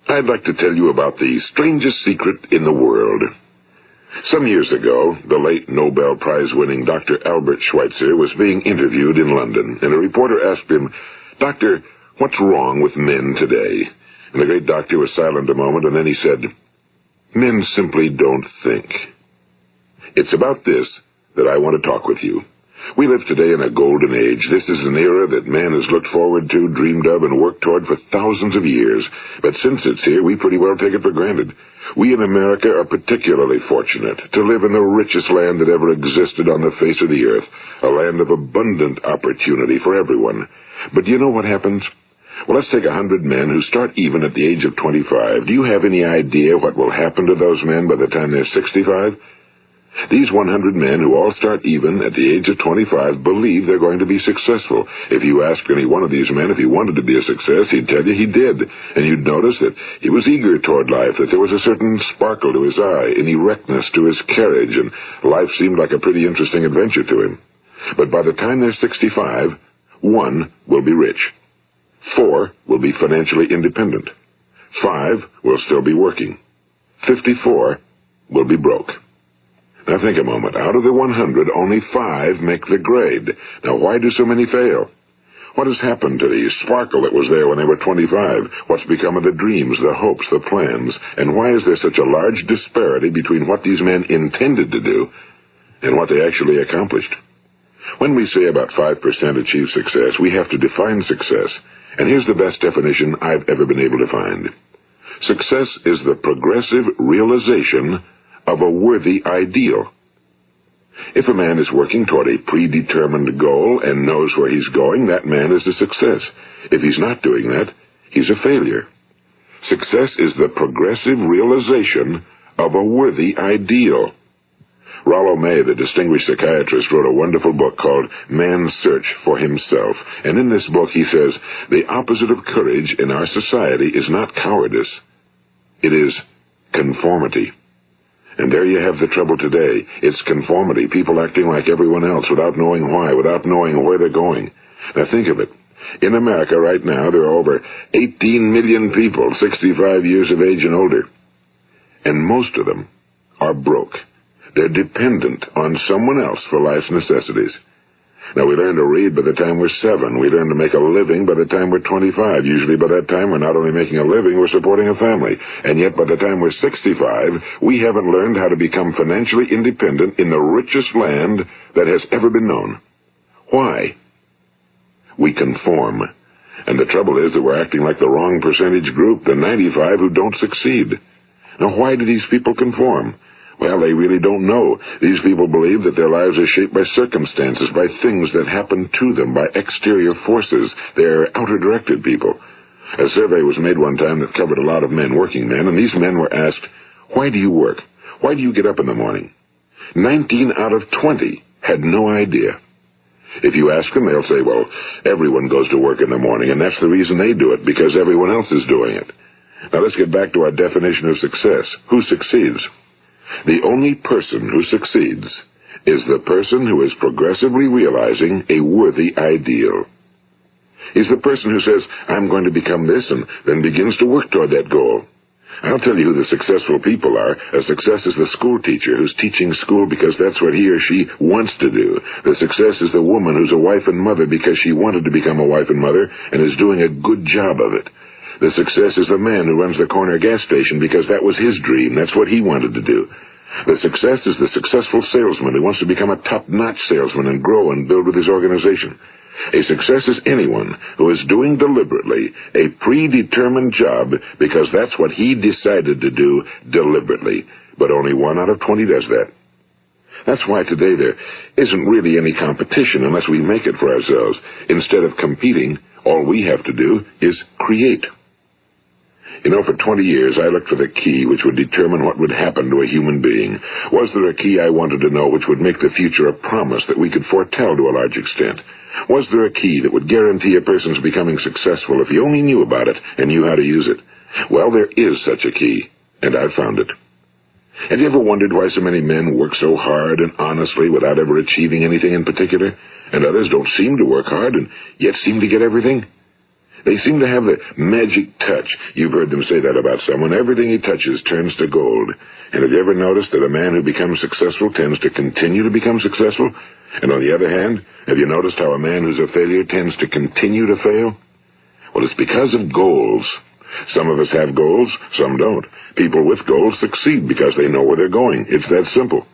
I'd like to tell you about the strangest secret in the world. Some years ago, the late Nobel Prize-winning Dr. Albert Schweitzer was being interviewed in London, and a reporter asked him, "Doctor, what's wrong with men today?" And the great doctor was silent a moment, and then he said, "Men simply don't think." It's about this that I want to talk with you. We live today in a golden age. This is an era that man has looked forward to, dreamed of, and worked toward for thousands of years. But since it's here, we pretty well take it for granted. We in America are particularly fortunate to live in the richest land that ever existed on the face of the earth, a land of abundant opportunity for everyone. But do you know what happens? Well, let's take 100 men who start even at the age of 25. Do you have any idea what will happen to those men by the time they're 65? These 100 men who all start even at the age of 25 believe they're going to be successful. If you ask any one of these men if he wanted to be a success, he'd tell you he did. And you'd notice that he was eager toward life, that there was a certain sparkle to his eye, an erectness to his carriage, and life seemed like a pretty interesting adventure to him. But by the time they're 65, 1 will be rich. 4 will be financially independent. 5 will still be working. 54 will be broke. Now think a moment. Out of the 100, only 5 make the grade. Now why do so many fail? What has happened to the sparkle that was there when they were 25? What's become of the dreams, the hopes, the plans? And why is there such a large disparity between what these men intended to do and what they actually accomplished? When we say about 5% achieve success, we have to define success. And here's the best definition I've ever been able to find. Success is the progressive realization of a worthy ideal. If a man is working toward a predetermined goal and knows where he's going, that man is a success. If he's not doing that, he's a failure. Success is the progressive realization of a worthy ideal. Rollo May, the distinguished psychiatrist, wrote a wonderful book called Man's Search for Himself. And in this book he says, the opposite of courage in our society is not cowardice. It is conformity. And there you have the trouble today. It's conformity, people acting like everyone else without knowing why, without knowing where they're going. Now think of it. In America right now, there are over 18 million people 65 years of age and older. And most of them are broke. They're dependent on someone else for life's necessities. Now, we learn to read by the time we're 7. We learn to make a living by the time we're 25. Usually by that time, we're not only making a living, we're supporting a family. And yet by the time we're 65, we haven't learned how to become financially independent in the richest land that has ever been known. Why? We conform. And the trouble is that we're acting like the wrong percentage group, the 95 who don't succeed. Now, why do these people conform? Well, they really don't know. These people believe that their lives are shaped by circumstances, by things that happen to them, by exterior forces. They're outer-directed people. A survey was made one time that covered a lot of men, working men, and these men were asked, "Why do you work? Why do you get up in the morning?" 19 out of 20 had no idea. If you ask them, they'll say, well, everyone goes to work in the morning, and that's the reason they do it, because everyone else is doing it. Now let's get back to our definition of success. Who succeeds? The only person who succeeds is the person who is progressively realizing a worthy ideal. He's the person who says, I'm going to become this, and then begins to work toward that goal. I'll tell you who the successful people are. A success is the school teacher who's teaching school because that's what he or she wants to do. The success is the woman who's a wife and mother because she wanted to become a wife and mother and is doing a good job of it. The success is the man who runs the corner gas station because that was his dream. That's what he wanted to do. The success is the successful salesman who wants to become a top-notch salesman and grow and build with his organization. A success is anyone who is doing deliberately a predetermined job because that's what he decided to do deliberately. But only 1 out of 20 does that. That's why today there isn't really any competition unless we make it for ourselves. Instead of competing, all we have to do is create. You know, for 20 years, I looked for the key which would determine what would happen to a human being. Was there a key I wanted to know which would make the future a promise that we could foretell to a large extent? Was there a key that would guarantee a person's becoming successful if he only knew about it and knew how to use it? Well, there is such a key, and I've found it. Have you ever wondered why so many men work so hard and honestly without ever achieving anything in particular, and others don't seem to work hard and yet seem to get everything? They seem to have the magic touch. You've heard them say that about someone. Everything he touches turns to gold. And have you ever noticed that a man who becomes successful tends to continue to become successful? And on the other hand, have you noticed how a man who's a failure tends to continue to fail? Well, it's because of goals. Some of us have goals, some don't. People with goals succeed because they know where they're going. It's that simple.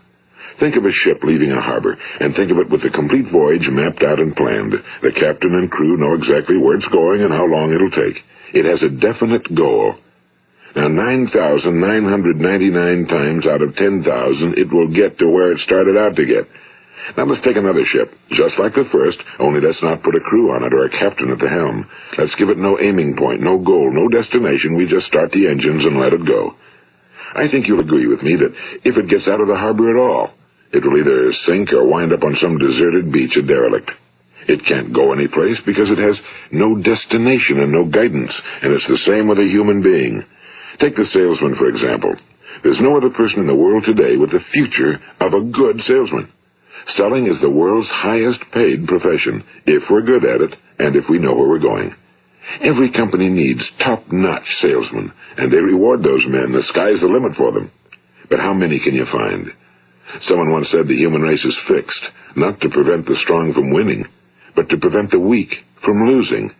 Think of a ship leaving a harbor, and think of it with the complete voyage mapped out and planned. The captain and crew know exactly where it's going and how long it'll take. It has a definite goal. Now, 9,999 times out of 10,000, it will get to where it started out to get. Now, let's take another ship, just like the first, only let's not put a crew on it or a captain at the helm. Let's give it no aiming point, no goal, no destination. We just start the engines and let it go. I think you'll agree with me that if it gets out of the harbor at all, it will either sink or wind up on some deserted beach, a derelict. It can't go anyplace because it has no destination and no guidance, and it's the same with a human being. Take the salesman, for example. There's no other person in the world today with the future of a good salesman. Selling is the world's highest paid profession, if we're good at it and if we know where we're going. Every company needs top-notch salesmen, and they reward those men. The sky's the limit for them. But how many can you find? Someone once said the human race is fixed, not to prevent the strong from winning, but to prevent the weak from losing.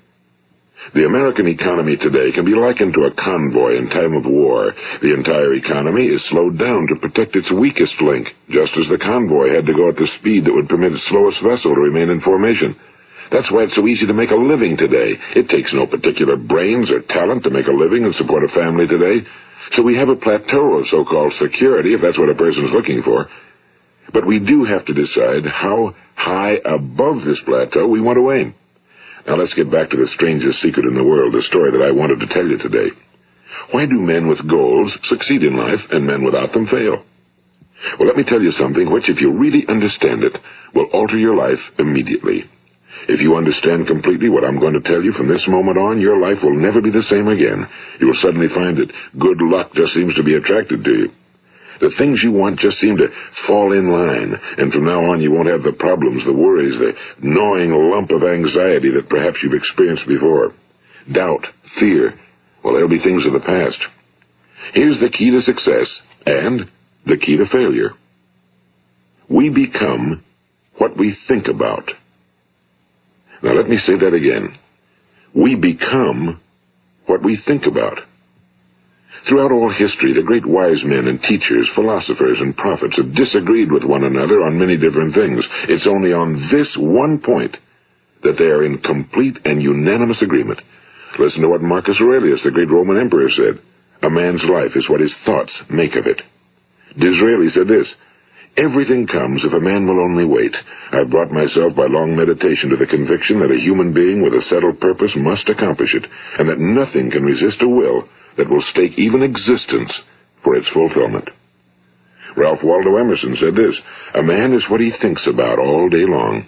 The American economy today can be likened to a convoy in time of war. The entire economy is slowed down to protect its weakest link, just as the convoy had to go at the speed that would permit its slowest vessel to remain in formation. That's why it's so easy to make a living today. It takes no particular brains or talent to make a living and support a family today. So we have a plateau of so-called security, if that's what a person's looking for. But we do have to decide how high above this plateau we want to aim. Now let's get back to the strangest secret in the world, the story that I wanted to tell you today. Why do men with goals succeed in life and men without them fail? Well, let me tell you something which, if you really understand it, will alter your life immediately. If you understand completely what I'm going to tell you from this moment on, your life will never be the same again. You will suddenly find that good luck just seems to be attracted to you. The things you want just seem to fall in line, and from now on you won't have the problems, the worries, the gnawing lump of anxiety that perhaps you've experienced before. Doubt, fear, well, they'll be things of the past. Here's the key to success and the key to failure. We become what we think about. Now let me say that again. We become what we think about. Throughout all history, the great wise men and teachers, philosophers and prophets have disagreed with one another on many different things. It's only on this one point that they are in complete and unanimous agreement. Listen to what Marcus Aurelius, the great Roman emperor, said. A man's life is what his thoughts make of it. Disraeli said this, everything comes if a man will only wait. I've brought myself by long meditation to the conviction that a human being with a settled purpose must accomplish it, and that nothing can resist a will that will stake even existence for its fulfillment. Ralph Waldo Emerson said this, a man is what he thinks about all day long.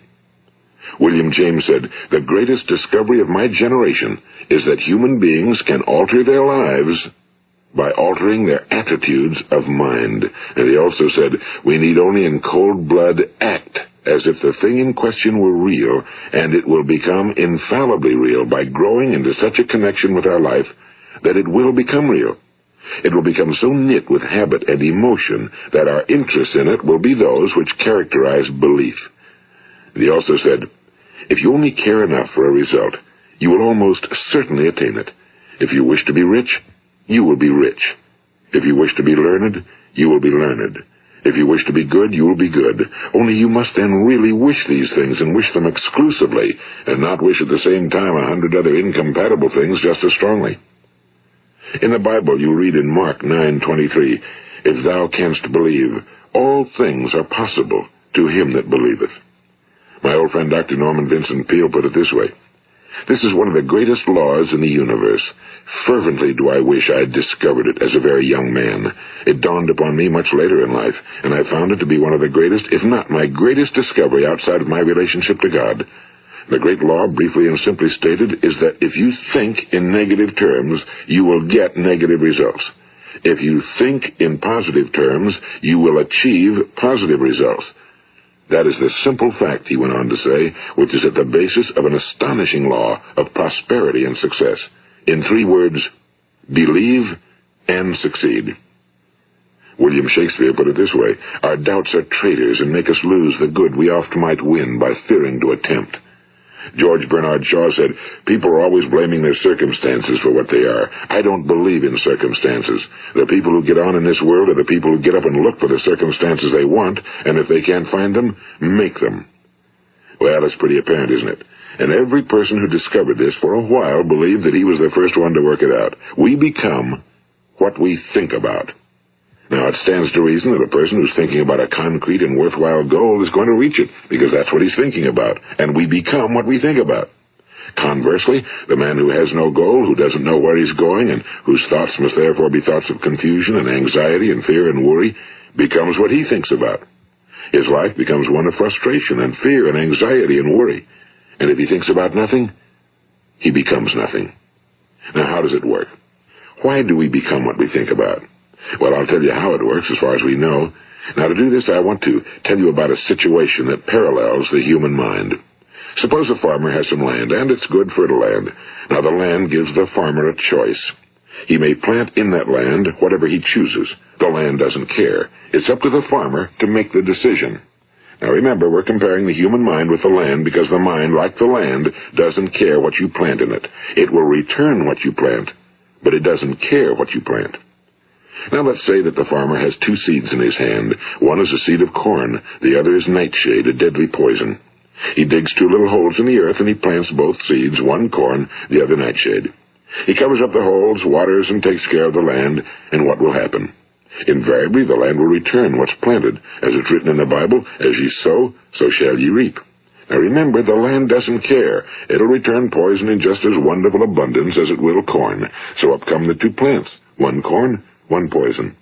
William James said, the greatest discovery of my generation is that human beings can alter their lives by altering their attitudes of mind. And he also said, we need only in cold blood act as if the thing in question were real, and it will become infallibly real by growing into such a connection with our life that it will become real. It will become so knit with habit and emotion that our interest in it will be those which characterize belief. And he also said, if you only care enough for a result, you will almost certainly attain it. If you wish to be rich, you will be rich. If you wish to be learned, you will be learned. If you wish to be good, you will be good. Only you must then really wish these things, and wish them exclusively, and not wish at the same time 100 other incompatible things just as strongly. In the Bible you read in Mark 9:23, if thou canst believe, all things are possible to him that believeth. My old friend Dr. Norman Vincent Peale put it this way, this is one of the greatest laws in the universe. Fervently do I wish I had discovered it as a very young man. It dawned upon me much later in life, and I found it to be one of the greatest, if not my greatest discovery outside of my relationship to God. The great law, briefly and simply stated, is that if you think in negative terms, you will get negative results. If you think in positive terms, you will achieve positive results. That is the simple fact, he went on to say, which is at the basis of an astonishing law of prosperity and success. In 3 words, believe and succeed. William Shakespeare put it this way: our doubts are traitors and make us lose the good we oft might win by fearing to attempt. George Bernard Shaw said, people are always blaming their circumstances for what they are. I don't believe in circumstances. The people who get on in this world are the people who get up and look for the circumstances they want, and if they can't find them, make them. Well, it's pretty apparent, isn't it? And every person who discovered this for a while believed that he was the first one to work it out. We become what we think about. Now, it stands to reason that a person who's thinking about a concrete and worthwhile goal is going to reach it, because that's what he's thinking about, and we become what we think about. Conversely, the man who has no goal, who doesn't know where he's going, and whose thoughts must therefore be thoughts of confusion and anxiety and fear and worry, becomes what he thinks about. His life becomes one of frustration and fear and anxiety and worry. And if he thinks about nothing, he becomes nothing. Now, how does it work? Why do we become what we think about? Well, I'll tell you how it works as far as we know. Now, to do this, I want to tell you about a situation that parallels the human mind. Suppose a farmer has some land, and it's good, fertile land. Now, the land gives the farmer a choice. He may plant in that land whatever he chooses. The land doesn't care. It's up to the farmer to make the decision. Now, remember, we're comparing the human mind with the land because the mind, like the land, doesn't care what you plant in it. It will return what you plant, but it doesn't care what you plant. Now, let's say that the farmer has 2 seeds in his hand. One is a seed of corn. The other is nightshade, a deadly poison. He digs 2 little holes in the earth, and he plants both seeds, one corn, the other nightshade. He covers up the holes, waters, and takes care of the land, and what will happen? Invariably, the land will return what's planted. As it's written in the Bible, as ye sow, so shall ye reap. Now remember, the land doesn't care. It'll return poison in just as wonderful abundance as it will corn. So up come the 2 plants, one corn, one poison.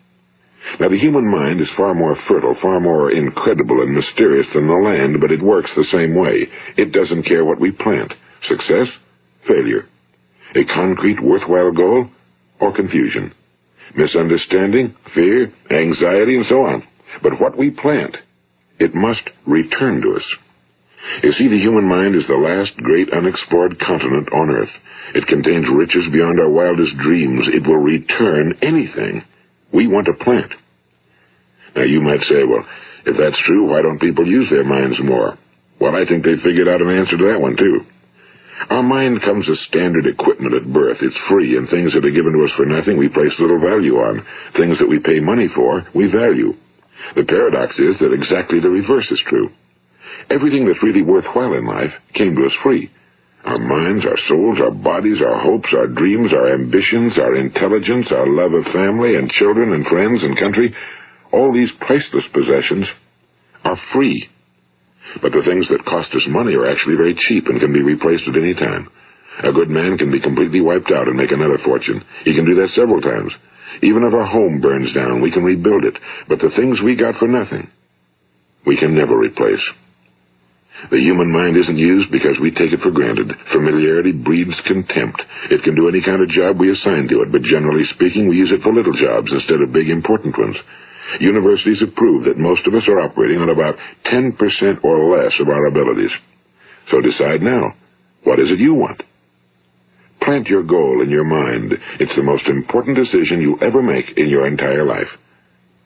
Now, the human mind is far more fertile, far more incredible and mysterious than the land, but it works the same way. It doesn't care what we plant. Success, failure. A concrete, worthwhile goal, or confusion. Misunderstanding, fear, anxiety, and so on. But what we plant, it must return to us. You see, the human mind is the last great unexplored continent on Earth. It contains riches beyond our wildest dreams. It will return anything we want to plant. Now, you might say, well, if that's true, why don't people use their minds more? Well, I think they figured out an answer to that one, too. Our mind comes as standard equipment at birth. It's free, and things that are given to us for nothing we place little value on. Things that we pay money for, we value. The paradox is that exactly the reverse is true. Everything that's really worthwhile in life came to us free. Our minds, our souls, our bodies, our hopes, our dreams, our ambitions, our intelligence, our love of family and children and friends and country, all these priceless possessions are free. But the things that cost us money are actually very cheap and can be replaced at any time. A good man can be completely wiped out and make another fortune. He can do that several times. Even if our home burns down, we can rebuild it. But the things we got for nothing, we can never replace. The human mind isn't used because we take it for granted. Familiarity breeds contempt. It can do any kind of job we assign to it, but generally speaking, we use it for little jobs instead of big, important ones. Universities have proved that most of us are operating on about 10% or less of our abilities. So decide now, what is it you want? Plant your goal in your mind. It's the most important decision you'll ever make in your entire life.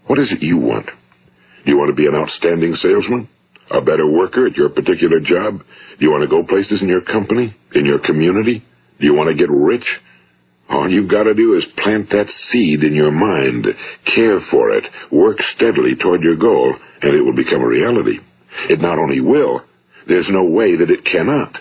What is it you want? Do you want to be an outstanding salesman? A better worker at your particular job? Do you want to go places in your company? In your community? Do you want to get rich? All you've got to do is plant that seed in your mind, care for it, work steadily toward your goal, and it will become a reality. It not only will, there's no way that it cannot.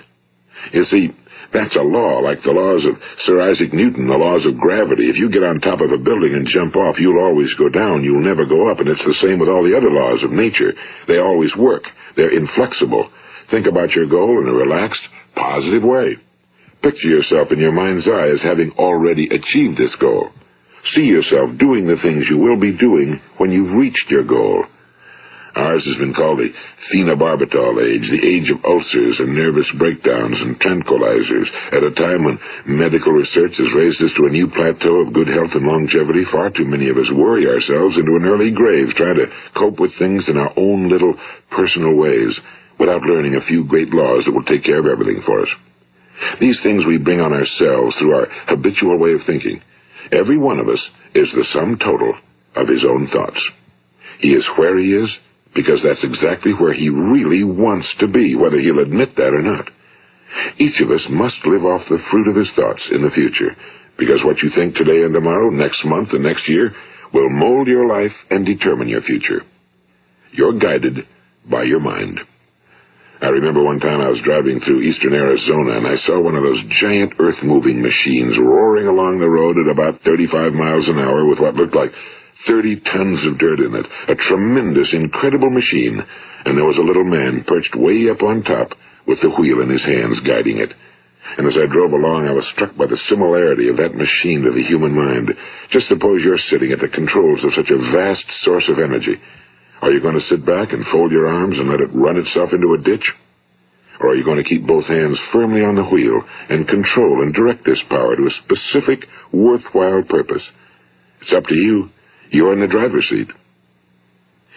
You see, that's a law, like the laws of Sir Isaac Newton, the laws of gravity. If you get on top of a building and jump off, you'll always go down, you'll never go up, and it's the same with all the other laws of nature. They always work. They're inflexible. Think about your goal in a relaxed, positive way. Picture yourself in your mind's eye as having already achieved this goal. See yourself doing the things you will be doing when you've reached your goal. Ours has been called the phenobarbital age, the age of ulcers and nervous breakdowns and tranquilizers, at a time when medical research has raised us to a new plateau of good health and longevity. Far too many of us worry ourselves into an early grave trying to cope with things in our own little personal ways without learning a few great laws that will take care of everything for us. These things we bring on ourselves through our habitual way of thinking. Every one of us is the sum total of his own thoughts. He is where he is because that's exactly where he really wants to be, whether he'll admit that or not. Each of us must live off the fruit of his thoughts in the future, because what you think today and tomorrow, next month and next year, will mold your life and determine your future. You're guided by your mind. I remember one time I was driving through eastern Arizona, and I saw one of those giant earth-moving machines roaring along the road at about 35 miles an hour with what looked like 30 tons of dirt in it. A tremendous, incredible machine, and there was a little man perched way up on top with the wheel in his hands guiding it. And as I drove along, I was struck by the similarity of that machine to the human mind. Just suppose you're sitting at the controls of such a vast source of energy. Are you going to sit back and fold your arms and let it run itself into a ditch? Or are you going to keep both hands firmly on the wheel and control and direct this power to a specific, worthwhile purpose? It's up to you. You're in the driver's seat.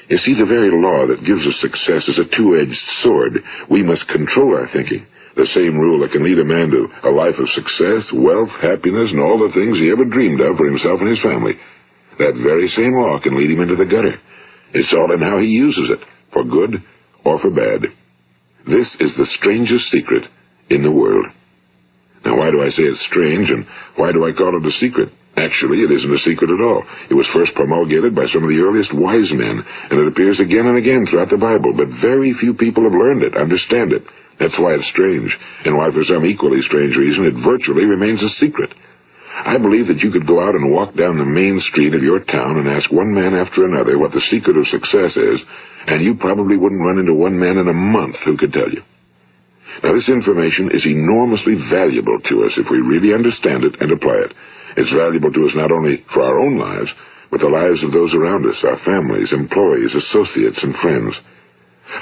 You see, the very law that gives us success is a two-edged sword. We must control our thinking. The same rule that can lead a man to a life of success, wealth, happiness, and all the things he ever dreamed of for himself and his family. That very same law can lead him into the gutter. It's all in how he uses it, for good or for bad. This is the strangest secret in the world. Now, why do I say it's strange, and why do I call it a secret? Actually, it isn't a secret at all. It was first promulgated by some of the earliest wise men, and it appears again and again throughout the Bible, but very few people have learned it, understand it. That's why it's strange, and why for some equally strange reason it virtually remains a secret. I believe that you could go out and walk down the main street of your town and ask one man after another what the secret of success is, and you probably wouldn't run into one man in a month who could tell you. Now, this information is enormously valuable to us if we really understand it and apply it. It's valuable to us not only for our own lives, but the lives of those around us, our families, employees, associates, and friends.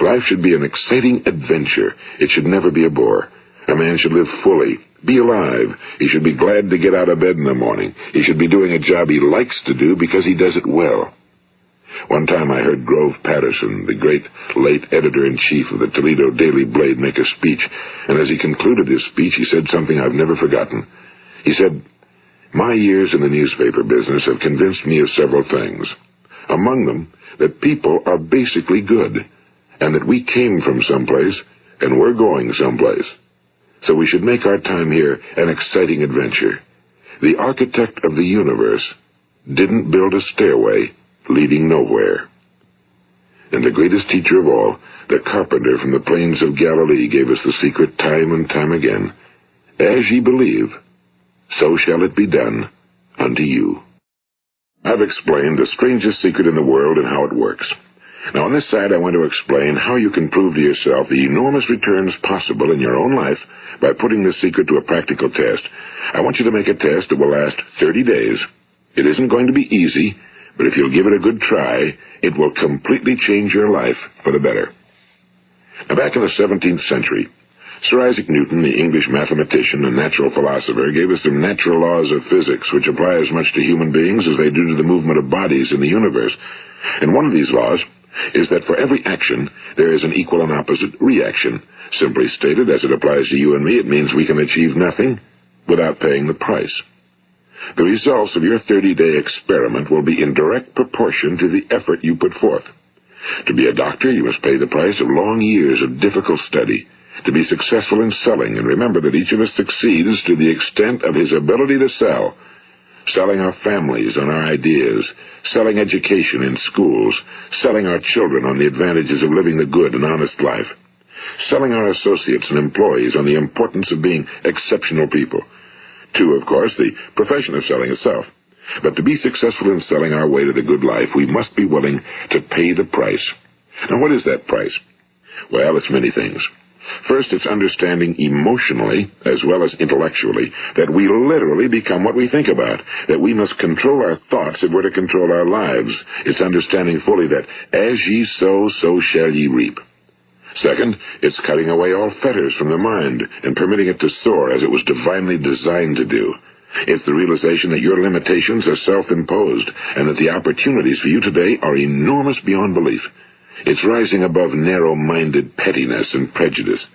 Life should be an exciting adventure. It should never be a bore. A man should live fully, be alive. He should be glad to get out of bed in the morning. He should be doing a job he likes to do because he does it well. One time I heard Grove Patterson, the great late editor-in-chief of the Toledo Daily Blade, make a speech, and as he concluded his speech, he said something I've never forgotten. He said, "My years in the newspaper business have convinced me of several things. Among them, that people are basically good, and that we came from someplace, and we're going someplace. So we should make our time here an exciting adventure. The architect of the universe didn't build a stairway leading nowhere." And the greatest teacher of all, the carpenter from the plains of Galilee, gave us the secret time and time again. As ye believe, so shall it be done unto you. I've explained the strangest secret in the world and how it works. Now, on this side, I want to explain how you can prove to yourself the enormous returns possible in your own life by putting this secret to a practical test. I want you to make a test that will last 30 days. It isn't going to be easy, but if you'll give it a good try, it will completely change your life for the better. Now, back in the 17th century, Sir Isaac Newton, the English mathematician and natural philosopher, gave us some natural laws of physics which apply as much to human beings as they do to the movement of bodies in the universe. And one of these laws is that for every action, there is an equal and opposite reaction. Simply stated, as it applies to you and me, it means we can achieve nothing without paying the price. The results of your 30-day experiment will be in direct proportion to the effort you put forth. To be a doctor, you must pay the price of long years of difficult study. To be successful in selling, and remember that each of us succeeds to the extent of his ability to sell. Selling our families on our ideas, selling education in schools, selling our children on the advantages of living the good and honest life, selling our associates and employees on the importance of being exceptional people. To, of course, the profession of selling itself. But to be successful in selling our way to the good life, we must be willing to pay the price. Now, what is that price? Well, it's many things. First, it's understanding emotionally, as well as intellectually, that we literally become what we think about, that we must control our thoughts if we're to control our lives. It's understanding fully that as ye sow, so shall ye reap. Second, it's cutting away all fetters from the mind and permitting it to soar as it was divinely designed to do. It's the realization that your limitations are self-imposed and that the opportunities for you today are enormous beyond belief. It's rising above narrow-minded pettiness and prejudice.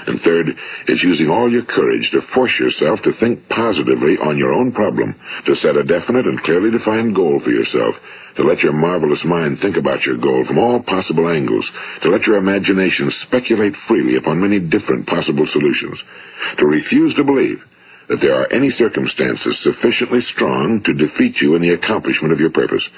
And third, it's using all your courage to force yourself to think positively on your own problem, to set a definite and clearly defined goal for yourself, to let your marvelous mind think about your goal from all possible angles, to let your imagination speculate freely upon many different possible solutions, to refuse to believe that there are any circumstances sufficiently strong to defeat you in the accomplishment of your purpose,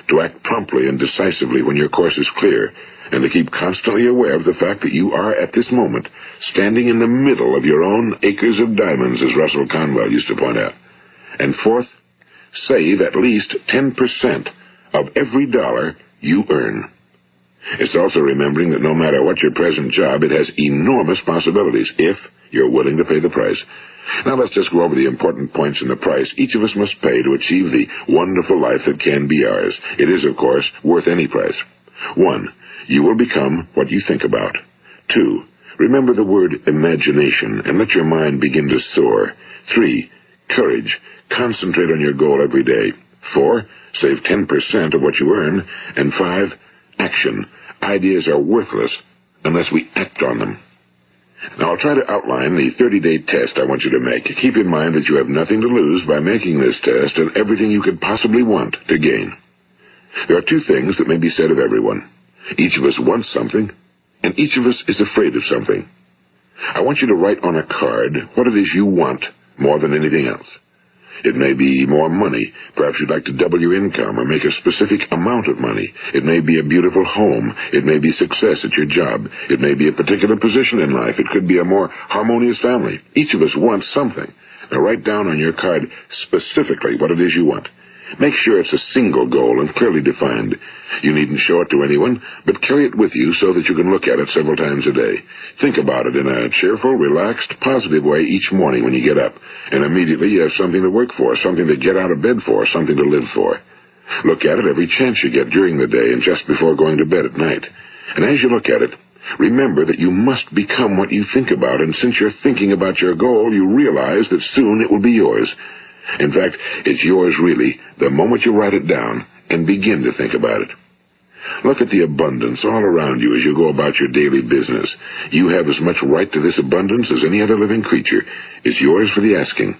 to act promptly and decisively when your course is clear, and to keep constantly aware of the fact that you are, at this moment, standing in the middle of your own acres of diamonds, as Russell Conwell used to point out. And fourth, save at least 10% of every dollar you earn. It's also remembering that no matter what your present job, it has enormous possibilities, if you're willing to pay the price. Now let's just go over the important points in the price each of us must pay to achieve the wonderful life that can be ours. It is, of course, worth any price. 1. You will become what you think about. 2. Remember the word imagination and let your mind begin to soar. 3. Courage. Concentrate on your goal every day. 4. Save 10% of what you earn. And 5. Action. Ideas are worthless unless we act on them. Now, I'll try to outline the 30-day test I want you to make. Keep in mind that you have nothing to lose by making this test and everything you could possibly want to gain. There are two things that may be said of everyone. Each of us wants something, and each of us is afraid of something. I want you to write on a card what it is you want more than anything else. It may be more money. Perhaps you'd like to double your income or make a specific amount of money. It may be a beautiful home. It may be success at your job. It may be a particular position in life. It could be a more harmonious family. Each of us wants something. Now write down on your card specifically what it is you want. Make sure it's a single goal and clearly defined. You needn't show it to anyone, but carry it with you so that you can look at it several times a day. Think about it in a cheerful, relaxed, positive way each morning when you get up, and immediately you have something to work for, something to get out of bed for, something to live for. Look at it every chance you get during the day and just before going to bed at night. And as you look at it, remember that you must become what you think about, and since you're thinking about your goal, you realize that soon it will be yours. In fact, it's yours really the moment you write it down and begin to think about it. Look at the abundance all around you as you go about your daily business. You have as much right to this abundance as any other living creature. It's yours for the asking.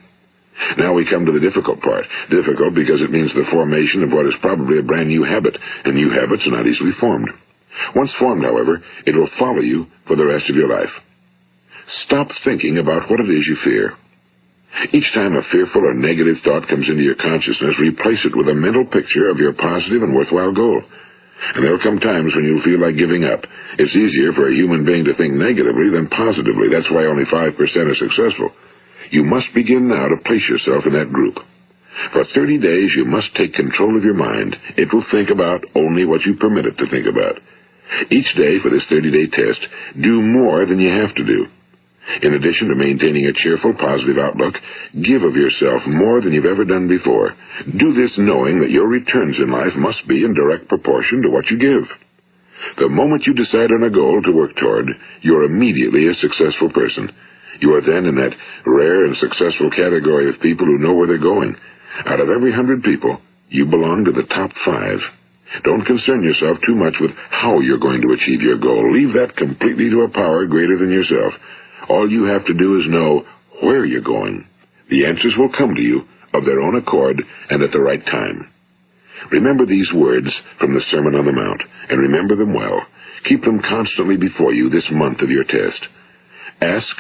Now we come to the difficult part. Difficult because it means the formation of what is probably a brand new habit, and new habits are not easily formed. Once formed, however, it will follow you for the rest of your life. Stop thinking about what it is you fear. Each time a fearful or negative thought comes into your consciousness, replace it with a mental picture of your positive and worthwhile goal. And there will come times when you'll feel like giving up. It's easier for a human being to think negatively than positively. That's why only 5% are successful. You must begin now to place yourself in that group. For 30 days, you must take control of your mind. It will think about only what you permit it to think about. Each day for this 30-day test, do more than you have to do. In addition to maintaining a cheerful, positive outlook, give of yourself more than you've ever done before. Do this knowing that your returns in life must be in direct proportion to what you give. The moment you decide on a goal to work toward, you're immediately a successful person. You are then in that rare and successful category of people who know where they're going. Out of every 100 people, you belong to the top 5. Don't concern yourself too much with how you're going to achieve your goal. Leave that completely to a power greater than yourself. All you have to do is know where you're going. The answers will come to you of their own accord and at the right time. Remember these words from the Sermon on the Mount, and remember them well. Keep them constantly before you this month of your test. Ask,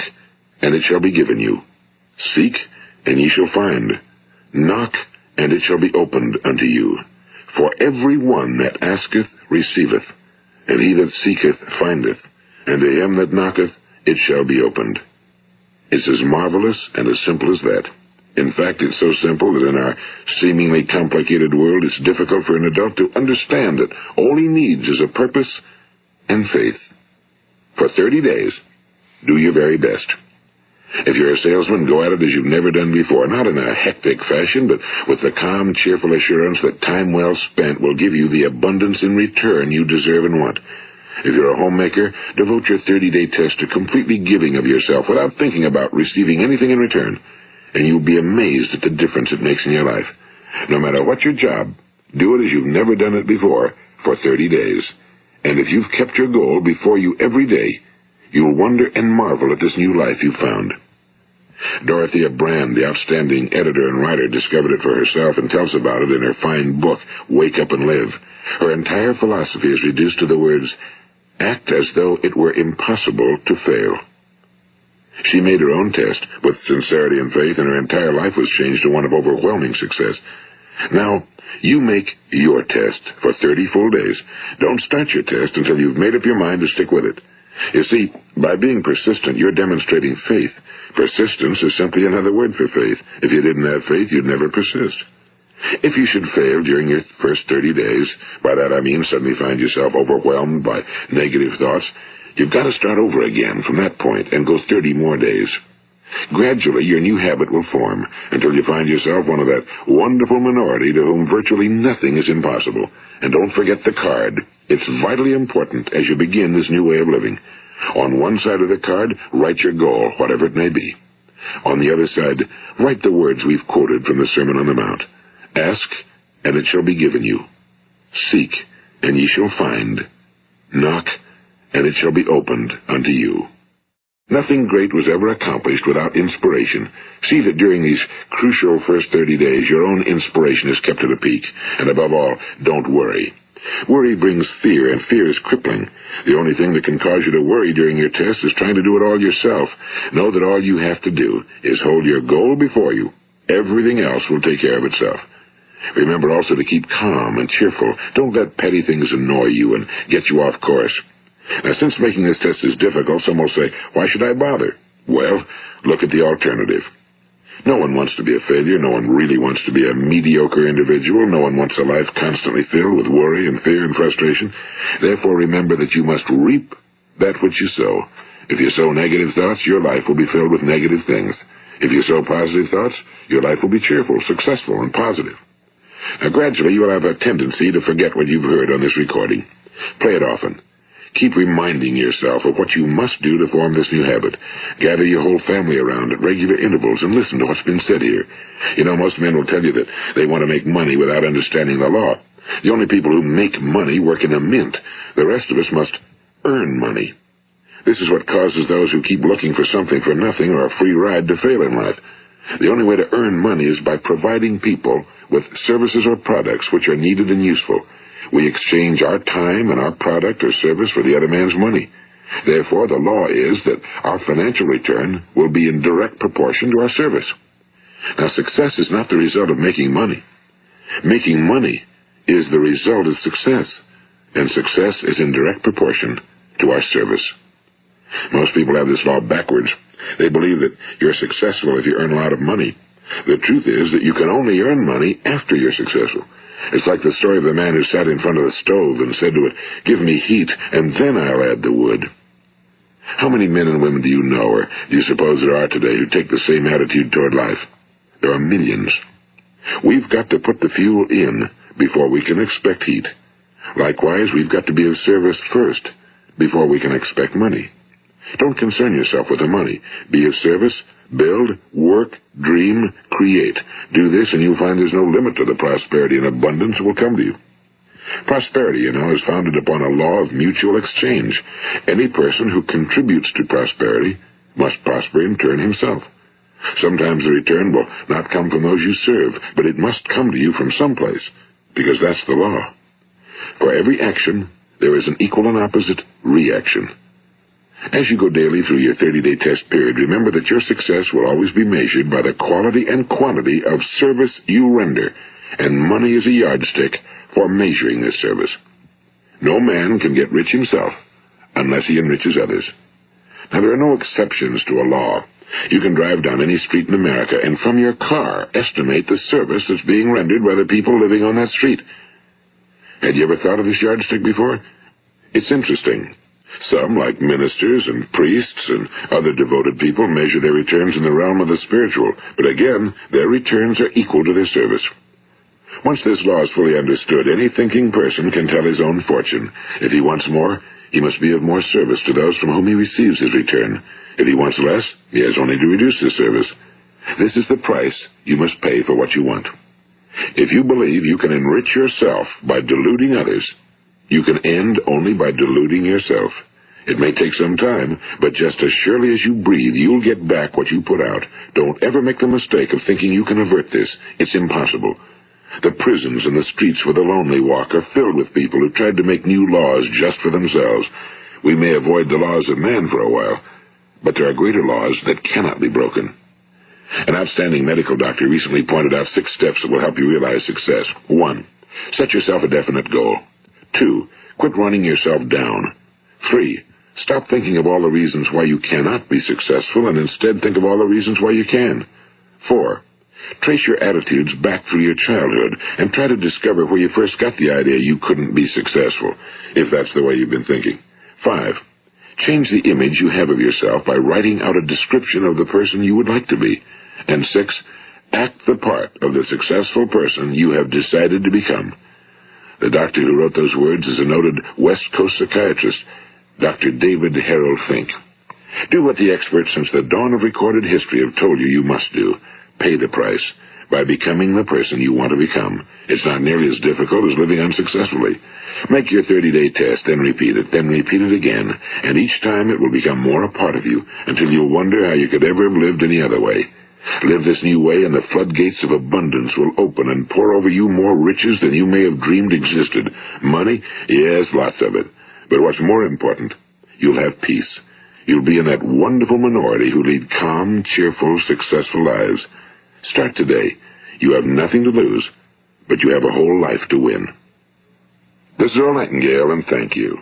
and it shall be given you. Seek, and ye shall find. Knock, and it shall be opened unto you. For every one that asketh receiveth, and he that seeketh findeth, and to him that knocketh it shall be opened. It's as marvelous and as simple as that. In fact, it's so simple that in our seemingly complicated world, it's difficult for an adult to understand that all he needs is a purpose and faith. For 30 days, Do your very best. If you're a salesman, go at it as you've never done before, not in a hectic fashion, but with the calm, cheerful assurance that time well spent will give you the abundance in return you deserve and want. If you're a homemaker, devote your 30-day test to completely giving of yourself without thinking about receiving anything in return, and you'll be amazed at the difference it makes in your life. No matter what your job, do it as you've never done it before for 30 days. And if you've kept your goal before you every day, you'll wonder and marvel at this new life you've found. Dorothea Brand, the outstanding editor and writer, discovered it for herself and tells about it in her fine book, Wake Up and Live. Her entire philosophy is reduced to the words, act as though it were impossible to fail. She made her own test with sincerity and faith, and her entire life was changed to one of overwhelming success. Now, you make your test for 30 full days. Don't start your test until you've made up your mind to stick with it. You see, by being persistent, you're demonstrating faith. Persistence is simply another word for faith. If you didn't have faith, you'd never persist. If you should fail during your first 30 days, by that I mean suddenly find yourself overwhelmed by negative thoughts, you've got to start over again from that point and go 30 more days. Gradually, your new habit will form until you find yourself one of that wonderful minority to whom virtually nothing is impossible. And don't forget the card. It's vitally important as you begin this new way of living. On one side of the card, write your goal, whatever it may be. On the other side, write the words we've quoted from the Sermon on the Mount. Ask, and it shall be given you. Seek, and ye shall find. Knock, and it shall be opened unto you. Nothing great was ever accomplished without inspiration. See that during these crucial first 30 days, your own inspiration is kept at a peak. And above all, don't worry. Worry brings fear, and fear is crippling. The only thing that can cause you to worry during your test is trying to do it all yourself. Know that all you have to do is hold your goal before you. Everything else will take care of itself. Remember also to keep calm and cheerful. Don't let petty things annoy you and get you off course. Now, since making this test is difficult, some will say, why should I bother? Well, look at the alternative. No one wants to be a failure. No one really wants to be a mediocre individual. No one wants a life constantly filled with worry and fear and frustration. Therefore, remember that you must reap that which you sow. If you sow negative thoughts, your life will be filled with negative things. If you sow positive thoughts, your life will be cheerful, successful, and positive. Now, gradually, you will have a tendency to forget what you've heard on this recording. Play it often. Keep reminding yourself of what you must do to form this new habit. Gather your whole family around at regular intervals and listen to what's been said here. You know, most men will tell you that they want to make money without understanding the law. The only people who make money work in a mint. The rest of us must earn money. This is what causes those who keep looking for something for nothing or a free ride to fail in life. The only way to earn money is by providing people with services or products which are needed and useful. We exchange our time and our product or service for the other man's money. Therefore, the law is that our financial return will be in direct proportion to our service. Now, success is not the result of making money. Making money is the result of success, and success is in direct proportion to our service. Most people have this law backwards. They believe that you're successful if you earn a lot of money. The truth is that you can only earn money after you're successful. It's like the story of the man who sat in front of the stove and said to it, "Give me heat, and then I'll add the wood." How many men and women do you know, or do you suppose there are today, who take the same attitude toward life? There are millions. We've got to put the fuel in before we can expect heat. Likewise, we've got to be of service first before we can expect money. Don't concern yourself with the money. Be of service. Build, work, dream, create. Do this, and you'll find there's no limit to the prosperity and abundance that will come to you. Prosperity, you know, is founded upon a law of mutual exchange. Any person who contributes to prosperity must prosper in turn himself. Sometimes the return will not come from those you serve, but it must come to you from someplace, because that's the law. For every action, there is an equal and opposite reaction. As you go daily through your 30-day test period, remember that your success will always be measured by the quality and quantity of service you render, and money is a yardstick for measuring this service. No man can get rich himself unless he enriches others. Now, there are no exceptions to a law. You can drive down any street in America and from your car estimate the service that's being rendered by the people living on that street. Had you ever thought of this yardstick before? It's interesting. Some, like ministers and priests and other devoted people, measure their returns in the realm of the spiritual, but again, their returns are equal to their service. Once this law is fully understood, any thinking person can tell his own fortune. If he wants more, he must be of more service to those from whom he receives his return. If he wants less, he has only to reduce his service. This is the price you must pay for what you want. If you believe you can enrich yourself by deluding others, you can end only by deluding yourself. It may take some time, but just as surely as you breathe, you'll get back what you put out. Don't ever make the mistake of thinking you can avert this. It's impossible. The prisons and the streets where the lonely walk are filled with people who tried to make new laws just for themselves. We may avoid the laws of man for a while, but there are greater laws that cannot be broken. An outstanding medical doctor recently pointed out 6 steps that will help you realize success. 1. Set yourself a definite goal. 2. Quit running yourself down. 3. Stop thinking of all the reasons why you cannot be successful and instead think of all the reasons why you can. 4. Trace your attitudes back through your childhood and try to discover where you first got the idea you couldn't be successful, if that's the way you've been thinking. 5. Change the image you have of yourself by writing out a description of the person you would like to be. And 6. Act the part of the successful person you have decided to become. The doctor who wrote those words is a noted West Coast psychiatrist, Dr. David Harold Fink. Do what the experts since the dawn of recorded history have told you must do. Pay the price by becoming the person you want to become. It's not nearly as difficult as living unsuccessfully. Make your 30-day test, then repeat it again, and each time it will become more a part of you until you'll wonder how you could ever have lived any other way. Live this new way, and the floodgates of abundance will open and pour over you more riches than you may have dreamed existed. Money? Yes, lots of it. But what's more important, you'll have peace. You'll be in that wonderful minority who lead calm, cheerful, successful lives. Start today. You have nothing to lose, but you have a whole life to win. This is Earl Nightingale, and thank you.